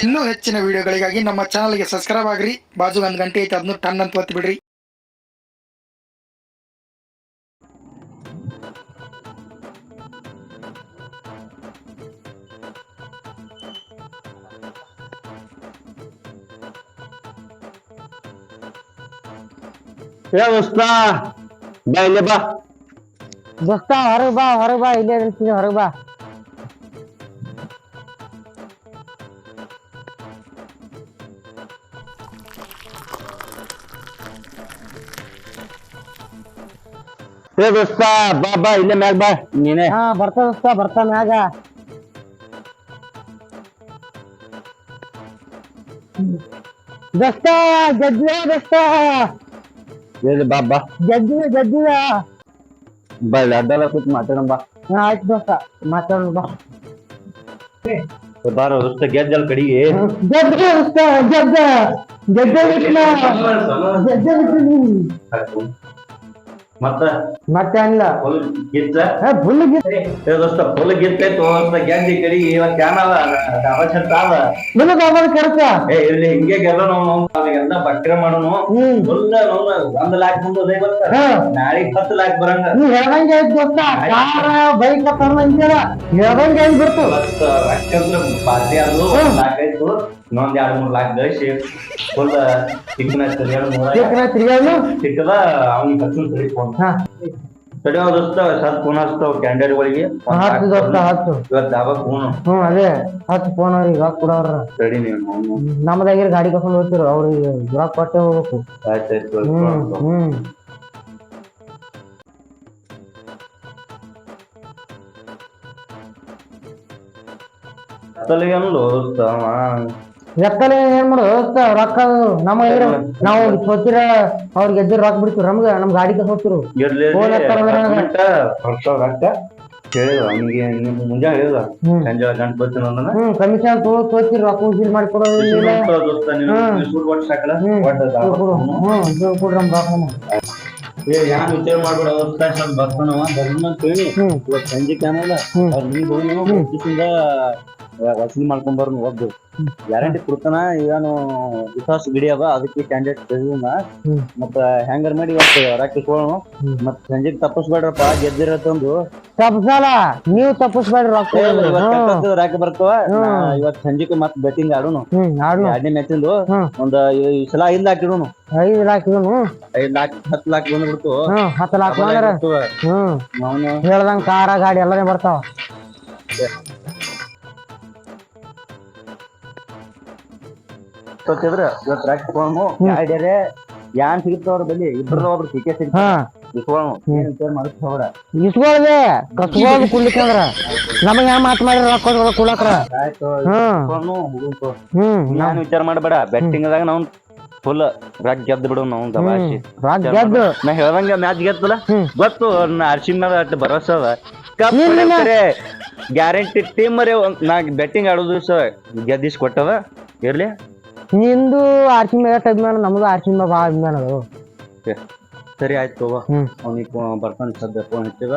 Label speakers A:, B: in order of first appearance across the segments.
A: ಇನ್ನೂ ಹೆಚ್ಚಿನ ವಿಡಿಯೋಗಳಿಗಾಗಿ ನಮ್ಮ ಚಾನಲ್ಗೆ ಸಬ್ಸ್ಕ್ರೈಬ್ ಆಗ್ರಿ. ಬಾಜು ಒಂದು ಗಂಟೆ ಐತೆ, ಅದನ್ನು ಟನ್ ಅಂತ ಒತ್ತಿ ಬಿಡ್ರಿ.
B: ದೋಸ್ತ ಬಾ ಇಲ್ಲೇ ಬಾ.
C: ದೋಸ್ತ ಹೊರಗ್ ಬಾ ಇಲ್ಲೇ ನಿಲ್ತೀನಿ, ಹೊರಗ್ ಬಾ.
B: ದೋಸ್ತ ಬಾ ಇಲ್ಲೇ ಮ್ಯಾಗ ಬಾ ನೀನೆ.
C: ಬರ್ತಾ ದೋಸ್ತ, ಬರ್ತಾ ಮ್ಯಾಗ. ದೋಸ್ತ ಗೆದ್ದಿವ, ದೋಸ್ತ
B: ಬಾ
C: ಗೆದ್ದಿವ.
B: ಬಾ ಇಲ್ಲಿ ಅಡ್ಡಲ್ಲ ಕೂತ್ ಮಾತಾಡೋಣ ಬಾ.
C: ಆಯ್ತು ದೋಸ್ತ, ಮಾತಾಡೋಣ ಬಾ.
B: ಬಾರ ದೋಸ್ತ ಗೆದ್ದಲ್ ಕಡಿಗೆ.
C: ಮತ್ತೆ ಅಲ್ಲ ಫುಲ್
B: ದೋಸ್ತ ಫುಲ್ ಗಿತ್ತೈತು ಗೆದ್ದಿ ಕಡಿಗೆ. ಇವತ್ತು
C: ಕರ್ಕ
B: ಇಲ್ಲಿ ಹಿಂಗೆ ಗೆಲ್ಲ ಎಲ್ಲ ಬಕ್ರ ಮಾಡೋನು. ಫುಲ್ 1 ಲಾಕ್ ಮುಂದೆ ನಾಳೆಗ್ 10 ಲಾಕ್ ಬರಂಗ
C: ಹೇಳ್ದಂಗೆ ಆಯ್ತು ದೋಸ್ತ. ಕಾರ ಬೈಕ್ ತರಂಗಿಲ್ಲ, ಹೇಳ್ದಂಗೆ ಆಯ್ತು ಬರ್ತು.
B: ರೊಕ್ಕ ಬಾಕಿ ಅದು 1 ಲಾಕ್ ಆಯ್ತು. ಇನ್ನೊಂದ್ 2-3 ಲಾಕ್ ಗಳಿಸಿ ಫುಲ್ ಸಿಕ್ಕದ ಅವ್ನಿಗೆ ಹಚ್ಚನ್ ಸರಿ ಫೋನ್ ತಡಿ. ದೋಸ್ತ ಸತ್ ಫೋನ್ ಹಚ್ತಾವ ಕ್ಯಾಂಡಿಡೇಟ್ಗಳಿಗೆ. ಇವತ್ತು ದಾಬಾ ಫೋನ್.
C: ಅದೇ ಹತ್ತು ಫೋನ್ ಅವ್ರಿಗೆ ರೊಕ್ಕ ಕೊಡವ್ರ.
B: ತಡಿ ನೀವು
C: ನಮ್ದಾಗಿರ ಗಾಡಿ ಕರ್ಕೊಂಡು ಹೋಗ್ತಿರು, ಅವ್ರಿಗೆ ರೊಕ್ಕ ಕೊಟ್ಟೆ ಹೋಗ್ಬೇಕು.
B: ಆಯ್ತಾಯ್ತು. ದೋಸ್ತ
C: ಎತ್ತಲೆ ಏನ್ ಮಾಡೋದು ದೋಸ್ತ, ರೊಕ್ಕ ನಮ್ಮ ನಾವು ಸೋತಿರ ಅವ್ರಿಗೆ ಎದ್ದಿರ ರೊಕ್ಕ ಬಿಡ್ತೀವಿ. ನಮ್ ಗಾಡಿ ಕರ್ಸೋತಿರು
B: ಹೇಳಿದ ಅವನಿಗೆ ಮುಂಜಾನೆ ಹೇಳಿದ ಸಂಜೆ ಗಂಟೆ ಬರ್ತೀನಿ
C: ಕಮಿಷನ್ ತೋತಿರಿ, ರೊಕ್ಕ ಉಸಿಲ್ ಮಾಡಿಕೊಡೋದು.
B: ಯಾನ್ ವಿಚಾರ ಮಾಡ್ಬೇಡ. ಬರ್ತಾನವ ಬರ್ನಂತ ಹೇಳಿ ಸಂಜೆ ಕ್ಯಾನಲ್ಲ ವಸೂಲಿ ಮಾಡ್ಕೊಂಡ್ ಬರ್ನು ಒಬ್ರು ಗ್ಯಾರಂಟಿ ಕೊಡ್ತಾನ. ಏನು ವಿಶ್ವಾಸ ಗಿಡಿ ಅದ, ಅದಕ್ಕೆ ಕ್ಯಾಂಡಿಡೇಟ್ ತೆಗೆದ ಮತ್ತ ಹ್ಯಾಂಗರ್ ಮಾಡಿ ಇವತ್ತು ರಾಕಿಸ್ಕೊಳ್ಳೋಣ. ಮತ್ ಸಂಜೆಗೆ ತಪ್ಪಿಸ್ಬೇಡ್ರಪ್ಪ, ಗೆದ್ದಿರತ್ತೊಂದು
C: ತಪ್ಸಲ್ಲ, ನೀವು ತಪ್ಪಿಸ್ಬೇಡ್ರಿ. ರೊಕ್ಕ
B: ರಾಕಿ ಬರ್ತವ. ಇವತ್ ಸಂಜೆಗೆ ಮತ್ ಬೆಟ್ಟಿಂಗ್ ಆಡೋನು. 2ನೇ ಮ್ಯಾಚಿಂದು ಈ ಸಲ 5 ಲಾಕ್ ಇಡೋನು.
C: 5 ಲಾಕ್ ಇಡೋನು.
B: 5 ಲಾಕ್ 10 ಲಾಕ್ ಬಂದ್ಬಿಡ್ತು.
C: 10 ಲಾಕ್ ಹೇಳ್ದಂಗ ಕಾರ ಗಾಡಿ ಎಲ್ಲಾನೇ ಬರ್ತಾವ.
B: ಇವತ್ತು ರಾಕಿಸ್ಕೊಳ್ಳೋನು. ಗಾಡಿಯರೇ ಯಾನ್ ಸಿಗುತ್ತವ್ರ ಬಲ್ಲಿ ಇಬ್ಬರ ಒಬ್ರು ಟಿಕೆ ಸಿಗ್ತಾವ.
C: ಇಸ್ಕೊಳ್ದೆ ಕಸ್ಕೊಳ್ಳೋದು ಕುಡ್ಲಿಕ್ಕಂದ್ರ ನಮಗ್ ಯಾವ ಮಾತು ಮಾಡಿ ರೊಕ್ಕ ಕುಳಕ್ರ.
B: ನಾನು ವಿಚಾರ ಮಾಡಬೇಡ. ಬೆಟ್ಟಿಂಗ್ ದಾಗ ನಾವು ಫುಲ್ ರಾಕ್ ಗೆದ್ದು ಬಿಡು. ನಾವು ದಬಾಶಿ ನಾ ಹೇಳ್ದಂಗ ಮ್ಯಾಚ್ ಗೆದ್ದಲ್ಲ ಗೊತ್ತು. ಅರ್ಶಿನ್ ಮೇಲೆ ಅಷ್ಟು ಭರವಸೆ ಅದ. ಗ್ಯಾರಂಟಿ ಟೀಮ್ ನಾ ಬೆಟ್ಟಿಂಗ್ ಆಡೋದು ಗೆದ್ದಿಸ್ ಕೊಟ್ಟದ ಇರ್ಲಿ.
C: ನಿಂದು ಆರ್ಸಿ ಮೇಲೆ ಅಭಿಮಾನ, ನಮ್ದು ಆರ್ಸಿ ಮೇಲೆ ಭಾಳ ಅಭಿಮಾನ ಅದು.
B: ಸರಿ ಆಯ್ತು. ಅವನಿಗೆ ಬರ್ತಾನೆ ಸದ್ಯ ಫೋನ್ ಹಚ್ಚಿದ.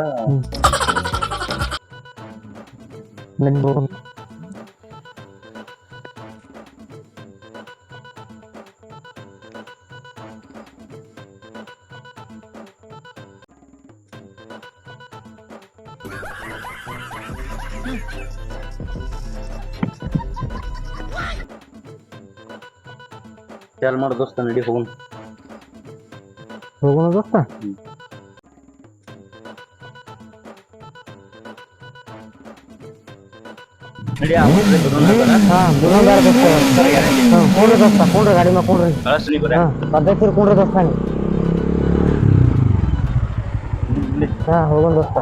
B: ಚಾಲ್ ಮಾಡ ದೋಸ್ತ, ನಡಿ ಹೋಗೋಣ
C: ದೋಸ್ತ.
B: ನಡಿ
C: ಕುಂಡ್ರಿ ಗಾಡಿ ಮ್ಯಾಗ ಕುಂಡ್ರಿ. ಪದ್ಧತಿ ಕುಂಡ್ರಿ ದೋಸ್ತ. ಹೋಗೋಣ ದೋಸ್ತ.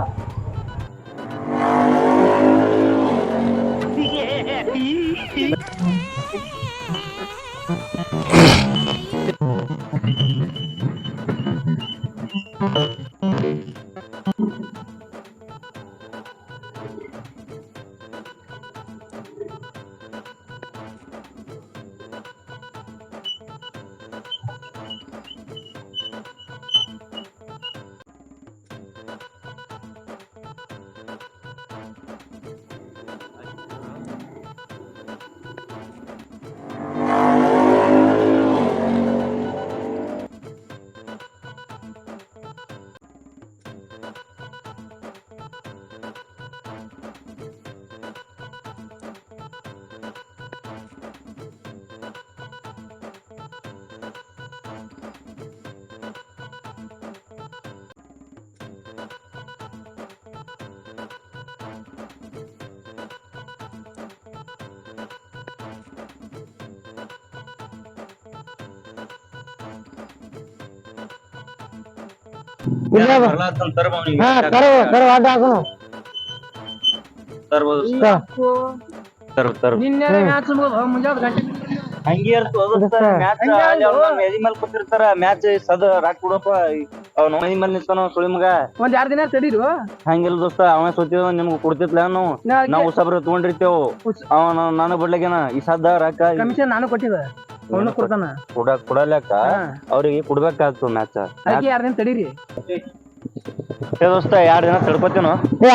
C: ಇಲ್ಲ ಬಾ.
B: ಬರ್ಲಾತಂತ ತರ್ಬ ಅವ್ನಿಗೆ.
C: ಹಾ ಕರು ಅಡ್ಡ ಹಾಕೋಣ
B: ತರ್ಬೋದು
A: ನಿನ್ನೆ ಮ್ಯಾಚ್ ಮುಂಜಾನೆ ಗಂಟೆ
B: ಹಂಗೆ ಮ್ಯಾಚ್ ಎದಿ ಮೇಲೆ ಕೂತಿರ್ತಾರ ಮ್ಯಾಚ್ ಸದ ರಾಕ್ ಕೊಡಪ್ಪ ಅವ್ನ ಎದಿ ಮೇಲೆ ನಿಂತಾನ ಸುಳಿ ಮಗ
A: ಒಂದ್ 2 ದಿನ ತಡೀರು
B: ಹಂಗಿಲ್ಲ ದೋಸ್ತ ಅವ ಸೋತಿದ ನಿಮ್ಗೆ ಕೊಡ್ತಿತ್ಲ ನಾವು ಉಸಾಬ್ರ ತಗೊಂಡಿರ್ತೇವು ಅವನ ನಾನು ಬಿಡ್ಲಾಗೇನ ಈ ಸದ ರಾಕ
A: ಕಮಿಷನ್ ನಾನು ಕೊಟ್ಟಿದ್ದ ಅವನು ಕೊಡ್ತಾನ
B: ಕೊಡಲ್ಯಾಕ ಅವ್ರಿಗೆ ಕೊಡ್ಬೇಕಾಗ್ತದ ಮ್ಯಾಚ್
A: ಅದಕ್ಕೆ 2 ದಿನ ತಡೀರಿ
B: ದೋಸ್ತ 2 ದಿನ ತಡ್ಕೋತೇನು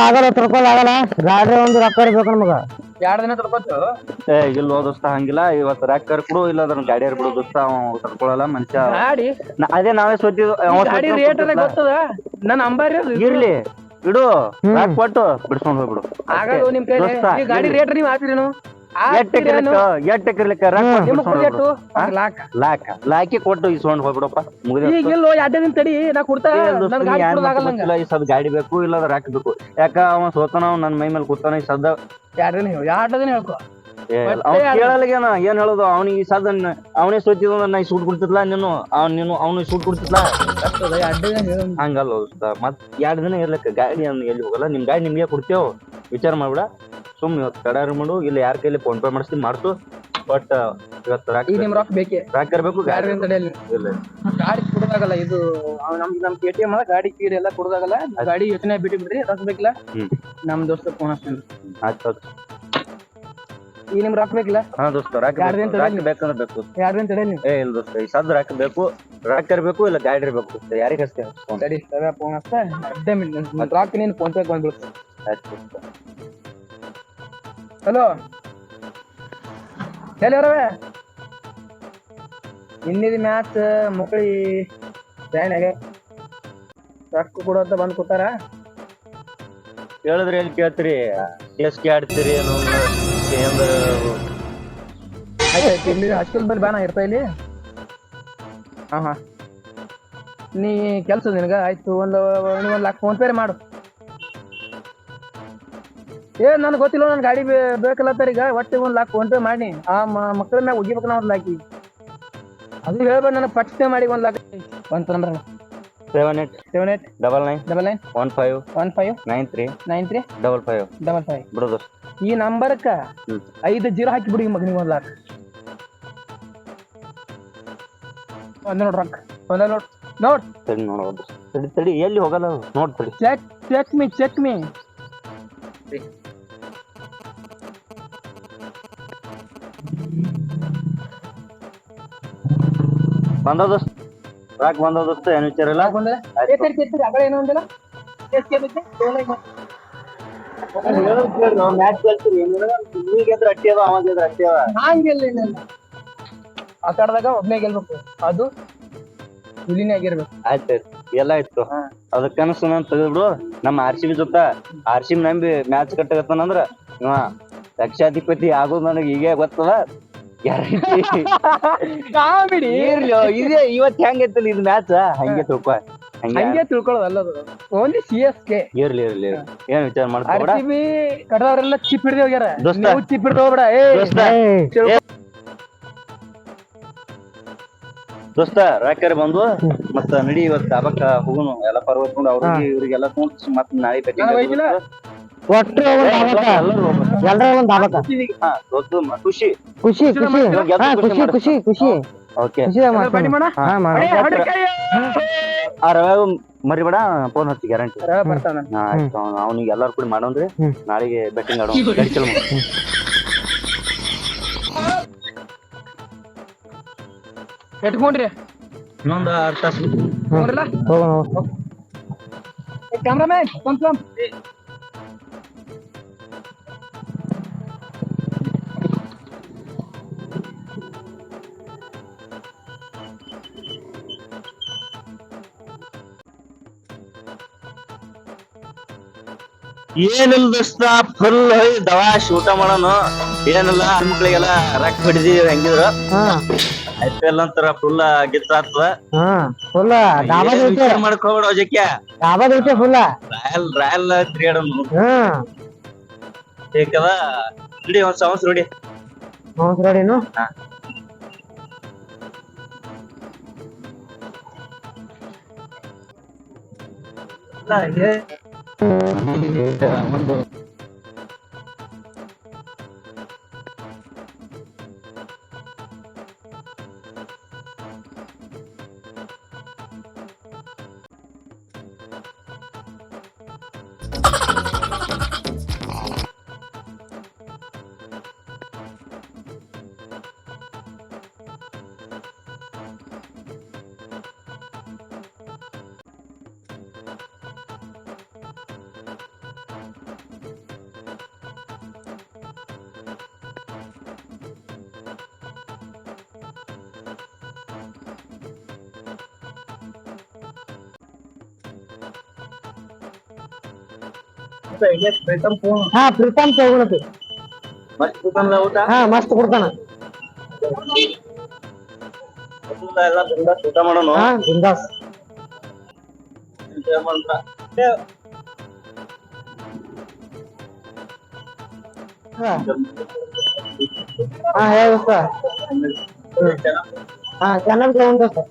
C: ಆಗಲ್ಲ ತಡ್ಕೊಲ್ ಆಗಲ್ಲ ಗಾಡಿ ಒಂದು ರೊಕ್ಕ ಇರ್ಬೇಕು ನಮಗ
A: 2 ದಿನ ತಡ್ಕೋತು
B: ಇಲ್ಲ ದೋಸ್ತ ಹಂಗಿಲ್ಲ ಇವತ್ತು ರಾಕ್ ಕೊಡು ಇಲ್ಲ ಅದನ್ನ ಗಾಡಿಯಾರ ಬಿಡು ದೋಸ್ತ ಅವ ತಡ್ಕೊಳಲ್ಲ ಮನುಷ್ಯ
A: ಗಾಡಿ
B: ಅದೇ ನಾವೇ
A: ಗಾಡಿ ರೇಟ್ ಎಲ್ಲ ಗೊತ್ತದ ನನ್ನ ಅಂಬಾರಿ
B: ಇರ್ಲಿ ಬಿಡು ರಾಕ್ ಕೊಟ್ಟು ಬಿಡ್ಸ್ಕೊಂಡ್ ಹೋಗ್ಬಿಡು
A: ಆಗಲ್ಲ ನಿಮ್ ಕೈ ಗಾಡಿ ರೇಟ್ ನೀವ್ ಹಾಕ್ತಿರೇನು
B: ಲಾಕಿ ಕೊಟ್ಟು ಇಸ್ಕೊಂಡ್ ಹೋಗ್ಬಿಡಪ್ಪ
A: ಈಗಿಲ್ಲ 2 ದಿನ ತಡಿ ನಾ ಕೊಡ್ತಾ
B: ಗಾಡಿ ಬೇಕು ಇಲ್ಲ ರಾಕ್ ಬೇಕು ಯಾಕ ಅವ ಸೋತಾನ ನನ್ ಮೈ ಮೇಲೆ ಕೂತಾನ ಈ ಸದ್ದ
A: 2 ದಿನ ಹೇಳ್ಕೊ
B: ಅವ್ ಕೇಳಲ್ಗೇನ ಏನ್ ಹೇಳುದು ಅವ್ನಿಗೆ ಈ ಸದ್ದ ಅವನೇ ಸೋತಿದ ನಾ ಸೂಟ್ ಕೊಡ್ತಿದ್ಲ ಅವ್ನಿಗೆ ಸೂಟ್ ಕೊಡ್ತಿದ್ಲ ಹಂಗಲ್ಲ ಮತ್ 2 ದಿನ ಇರ್ಲಕ್ಕ ಗಾಡಿ ಎಲ್ಲಿ ಹೋಗಲ್ಲ ನಿಮ್ ಗಾಡಿ ನಿಮ್ಗೆ ಕೊಡ್ತೇವ್ ವಿಚಾರ ಮಾಡ್ಬಿಡ ಸುಮ್ ಇವತ್ತು ಕಡಾರ ಮಾಡು ಇಲ್ಲ ಯಾರ ಕೈಲಿ ಫೋನ್ ಪೇ ಮಾಡಿಸ್ತೀನಿ ಮಾಡ್ತು ಬಟ್ ಇವತ್ತು
A: ನಿಮ್ ರೊಕ್ಕ ಬೇಕೇ
B: ರಾಕ್ ಇರ್ಬೇಕು
A: ಗಾಡಿ ತಡೆಯಲ್ಲಿ ಗಾಡಿ ಕೊಡೋದಾಗಲ್ಲ ಇದು ನಮ್ KTM ಗಾಡಿ ಕೀಡ್ ಎಲ್ಲ ಕೊಡೋದಾಗಲ್ಲ ಗಾಡಿ ಯೋಚನೆ ಬಿಟ್ಬಿಡ್ರಿ ರೊಕ್ಕ ಬೇಕಿಲ್ಲ ನಮ್ ದೋಸ್ತ ಫೋನ್ ಹಚ್ತೀನಿ
B: ಆಯ್ತು
A: ಈಗ ನಿಮ್ ರೊಕ್ಕ ಬೇಕಿಲ್ಲ
B: ಹಾ ದೋಸ್ತ ರಾಕ್ ಬೇಕಂದ್ರೆ ಬೇಕು
A: 2 ದಿನ ತಡೆಯಲ್ಲಿ
B: ಇಲ್ಲ ದೋಸ್ತ ಈ ಸದ್ ರಾಕ್ ಬೇಕು ರಾಕ್ ಇರ್ಬೇಕು ಇಲ್ಲ ಗಾಡಿ ಇರ್ಬೇಕು ಯಾರಿಗೆ ಹಚ್ತೇವೆ
A: ತಡಿ ಫೋನ್ ಹಚ್ತಾ 10 ಮಿನಿಟ್ ರೊಕ್ಕ ನೀನು ಫೋನ್ ಪೇ ಬಂದ್ಬಿಡ್ತು
B: ಆಯ್ತು
A: ಹಲೋ ಎಲ್ಲರವೇ ಇನ್ನಿದ ಮ್ಯಾಚ್ ಮಕ್ಕಳಿ ಬ್ಯಾನಾಗೆ ರೊಕ್ಕ ಕೊಡೋಂತ ಬಂದ್ ಕೊಟ್ಟಾರ
B: ಹೇಳಿದ್ರೆ ಎಲ್ಲಿ ಕೇಳ್ತೀರಿ ಎಸ್ಕೆ ಆಡ್ತೀರಿ
A: ಆಯ್ತಾಯ್ತು ಇಲ್ಲಿ ಹಾಸ್ಟೆಲ್ ಬಲ್ಲಿ ಬ್ಯಾನ ಇರ್ತಾ ಇಲ್ಲಿ ಹಾ ನೀ ಕೆಲ್ಸ ನಿನಗ ಆಯ್ತು ಒಂದು ಲಕ್ಷ ಫೋನ್ ಪೇ ಮಾಡು ನನ್ಗೆ ಗೊತ್ತಿಲ್ಲ ನನ್ ಗಾಡಿ ಬೇಕಲ್ಲತ್ತಾರ ಈಗ ಒಟ್ಟು 1 ಲಕ್ಷ ಫೋನ್ ಪೇ ಮಾಡಿ ಆ ಮಕ್ಕಳ ಮ್ಯಾಗ ಉಗಿಬೇಕು ನಾ 1 ಲಾಕಿ ಅದು ಹೇಳ್ಬೇಡ ನನಗೆ ಫಸ್ಟ್ ಮಾಡಿ 1 ಲಕ್ಷ ಒಂದು ನಂಬರ್ 78 99 15 93 55
B: ಬಿಡೋದು
A: ಈ ನಂಬರ್ಕ 5 0 ಹಾಕಿ ಬಿಡಿ ಮಗನಿಗೆ 1 ಲಕ್ಷ ನೋಡ್ ರೊಕ್ಕ ನೋಡ್
B: ತಡಿ ಎಲ್ಲಿ ಹೋಗಲ್ಲ ನೋಡ್ತಡಿ
A: ಚೆಕ್ ಮೀ
B: ಬಂದೋಸ್ತ ರಾಕ್ ಬಂದೋಸ್ತ ಏನ್ ವಿಚಾರ ಇಲ್ಲ
A: ಏನೋ ಒಂದಿಲ್ಲ
B: ಮ್ಯಾಚ್ ಕೇಳ್ತೀರಿ ನೀಗೆದ್ರ ಅಟ್ಟಿ ಅದ ಅವಾಗ ಅಟ್ಟಿ ಅದ
A: ಹಂಗಿಲ್ಲ ಆ ಕಡೆದಾಗ ಒಬ್ನೇ ಗೆಲ್ಬೇಕು ಅದು ಹುಲಿನೇ ಆಗಿರ್ಬೇಕು
B: ಆಯ್ತಾಯ್ತು ಎಲ್ಲ ಇತ್ತು ಅದ ಕನಸು ನಾನು ತೆಗೆದ್ಬಿಡು ನಮ್ಮ RCB ಜೊತೆ RCB ನಂಬಿ ಮ್ಯಾಚ್ ಕಟ್ಟಗತ್ತಾನಂದ್ರ ಇವ ಲಕ್ಷಾಧಿಪತಿ ಆಗೋದು ನನಗೆ ಈಗ ಗೊತ್ತದ
A: ಕಾಮಿಡಿ
B: ಇರ್ಲಿ ಇದೇ ಇವತ್ತು ಹೆಂಗೈತಲ್ಲ ಇದು ಮ್ಯಾಚ್ ಹಂಗೆ ತಿಳ್ಕೊ
A: ಹಂಗೆ ತಿಳ್ಕೊಳ್ಳೋದಲ್ಲ ಓನ್ಲಿ CSK
B: ಇರ್ಲಿ ಏನ್ ವಿಚಾರ ಮಾಡ್ತಾರ
A: RCB ಕಡದವರೆಲ್ಲ ಚಿಪ್ ಹಿಡಿದು ಹೋಗ್ಯಾರ ಚಿಪ್ ಹಿಡಿದು ಹೋಗ್ಬೇಡ
B: ದೋಸ್ತ ರಾಕರ್ ಬಂದು ಮತ್ತ ನಡಿ ಇವತ್ತು ದಾಬಕ್ಕ ಹೋಗುನು ಎಲ್ಲ ಪರ್ವತ್ಕೊಂಡು ಅವ್ರಿಗೆ ಇವ್ರಿಗೆಲ್ಲ ತಗೊಂಡು ಮತ್ ನಾಳೆ ಖುಷಿ ಓಕೆ ಮರಿಬೇಡ ಫೋನ್ ಹಚ್ಚಿ ಗ್ಯಾರಂಟಿ ಆಯ್ತು ಅವ್ನಿಗೆ ಎಲ್ಲಾರು ಕೂಡ ಮಾಡೋನ್ರಿ ನಾಳೆಗೆ ಬೆಟ್ಟಿಂಗ್ ಆಡೋ
A: ಎಟ್ಕೊಂಡ್ರಿ
B: ಇನ್ನೊಂದು 6 ತಾಸು
A: ಕ್ಯಾಮ್ರಾಮನ್ ಕನ್ಫರ್ಮ್
B: ಏನಿಲ್ಲ ದೋಸ್ತ ಫುಲ್ ದವಾಶ್ ಊಟ ಮಾಡೋಣ ಏನಿಲ್ಲ ಮಕ್ಳಿಗೆಲ್ಲ ರೊಕ್ಕ ಹಿಡಿದಿ ಹೆಂಗಿದ್ರು IPL ಅಂತಾರ ಫುಲ್ ಗಿತ್ತ ಆಗ್ತದ ಮಾಡ್ಕೋಬೇಡ ಜಕ್ಕೆ ರಾಯಲ್ ಕ್ರಿಯೇಟ್ ಬೇಕದ ನೋಡಿ ಒಂದ್ ಸಾಂಗ್ಸ್ ನೋಡಿ
C: ಹಾ ಪ್ರೀತಮ್ ತಗೊಳತಿ
B: ಮಸ್ತ್ ಕುತಂದ ಊಟ
C: ಹಾ ಮಸ್ತ್ ಕೊಡ್ತಾನ
B: ಎಲ್ಲ ಬಿಂದಾಸ್ ಊಟ ಮಾಡೋಣ
C: ಹಾ ಬಿಂದಾಸ್
B: ಎಂಜಾಯ್ ಮಾಡ್ತಾ.
C: ಹಾ ಹೇಳು ಸರ್ ಹಾ ಚೆನ್ನಾಗಿ ತಗೊಂಡು ಸರ್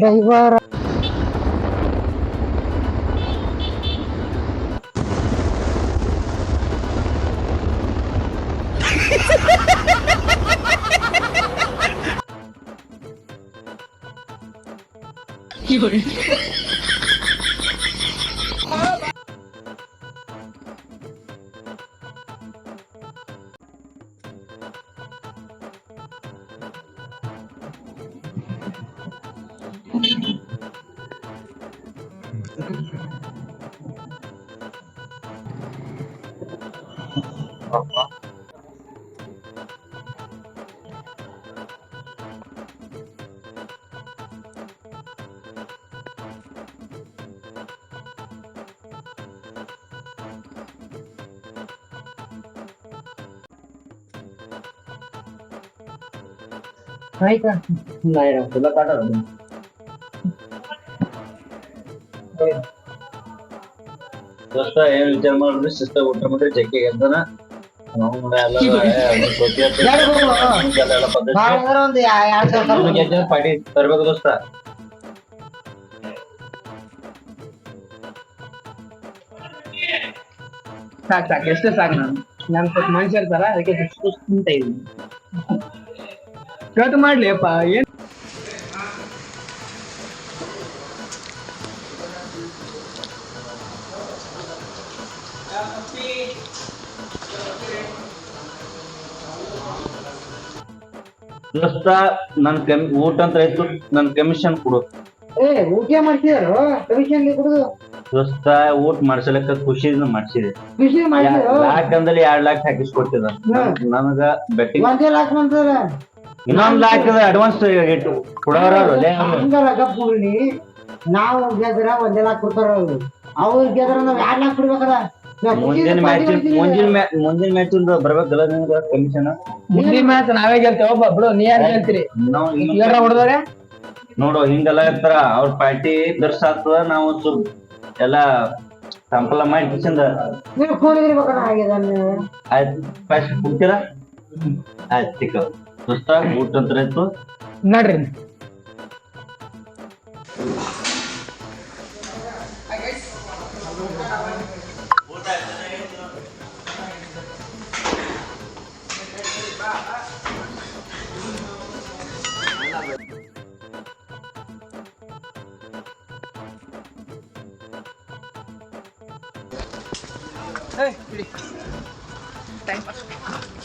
C: ದೈವರ ಆಯ್ತಾ
B: तुला काढा ದೋಸ್ತ ಏನ್ ವಿಚಾರ ಮಾಡಿದ್ರೆ ಸಿಸ್ಟರ್ ಊಟ ಮಾಡಿದ್ರೆ ಜಗ್ಗಿ ಎದ್ದನ ಪಾರ್ಟಿ ತರ್ಬೇಕು ದೋಸ್ತ
A: ಸಾಕು ಎಷ್ಟೇ ಸಾಕು ನಾನು ಸ್ವಲ್ಪ ಮನುಷ್ಯ ಇರ್ತಾರ ಅದಕ್ಕೆ ತಿಂತ ಇದ್ದೀನಿ ಕಟ್ ಮಾಡ್ಲಿ ಅಪ್ಪ ಏನ್
B: ದೋಸ್ತ ನನ್ ಊಟ ಅಂತ ಆಯ್ತು ನನ್ ಕಮಿಷನ್ ಕೊಡು
C: ಊಟ ಮಾಡ್ತಿದಾರೋ ಕಮಿಷನ್ ಕೊಡುದು
B: ದೋಸ್ತ ಊಟ ಮಾಡ್ಸಲಕ್ಕ ಖುಷಿಯಿಂದ ಮಾಡ್ಸಿದೆ
C: ಖುಷಿ ಮಾಡಿದ್ರು
B: ಲಾಕ್ 2 ಲಾಕ್ ಹಾಕಿಸ್ಕೊಟ್ಟಿದ ನನಗ ಬೆಟ್ಟಿಂಗ್
C: 1 ಲಾಕ್ ಅಂತಾರ
B: ಇನ್ನೊಂದ್ ಲಾಕ್ ಅಡ್ವಾನ್ಸ್ ಇಟ್ಟು ಕೊಡೋರಲ್ಲ
C: ಹಂಗಲ್ಲ ಗಪ್ಪುರಿ ನಾವು ಗೆದ್ರ 1 ಲಾಕ್ ಕೊಡ್ತಾರ ಅವ್ರ ಗೆದ್ರ ನಾವ್ 2 ಲಾಕ್ ಕೊಡ್ಬೇಕದ
B: ಮುಂದಿನ ಮ್ಯಾಚ್ ಬರ್ಬೇಕಲ್ಲ ನಿಮ್ಗ ಕಮಿಷನ್
A: ಮುಂದಿನ ಮ್ಯಾಚ್ ನಾವೇ ಗೆಲ್ತೇವೆ ಒಬ್ಬ ಬಿಡು ನೀ ಯಾರು ಗೆಲ್ತೀರಿ ಹೊಡೆದವ್ರೆ
B: ನೋಡು ಹಿಂಗೆಲ್ಲ ಇರ್ತಾರ ಅವ್ರ ಪಾರ್ಟಿ ದರ್ಶ ಆಗ್ತದ ನಾವು ಎಲ್ಲಾ ಸಂಪಲ ಮಾಡಿ ಕಿಸಿಂದ
C: ನೀವು ಫೋನ್ ಇರ್ಬೇಕಣ್ಣ ಆಗಿದೆ
B: ಆಯ್ತು ಫಸ್ಟ್ ಕುಡ್ತೀರ ಆಯ್ತು ಸಿಕ್ಕ ದೋಸ್ತ ಊಟ ಅಂತ ಆಯ್ತು
A: ನಡ್ರಿ ಟೈಮ್ ಪಾಸ್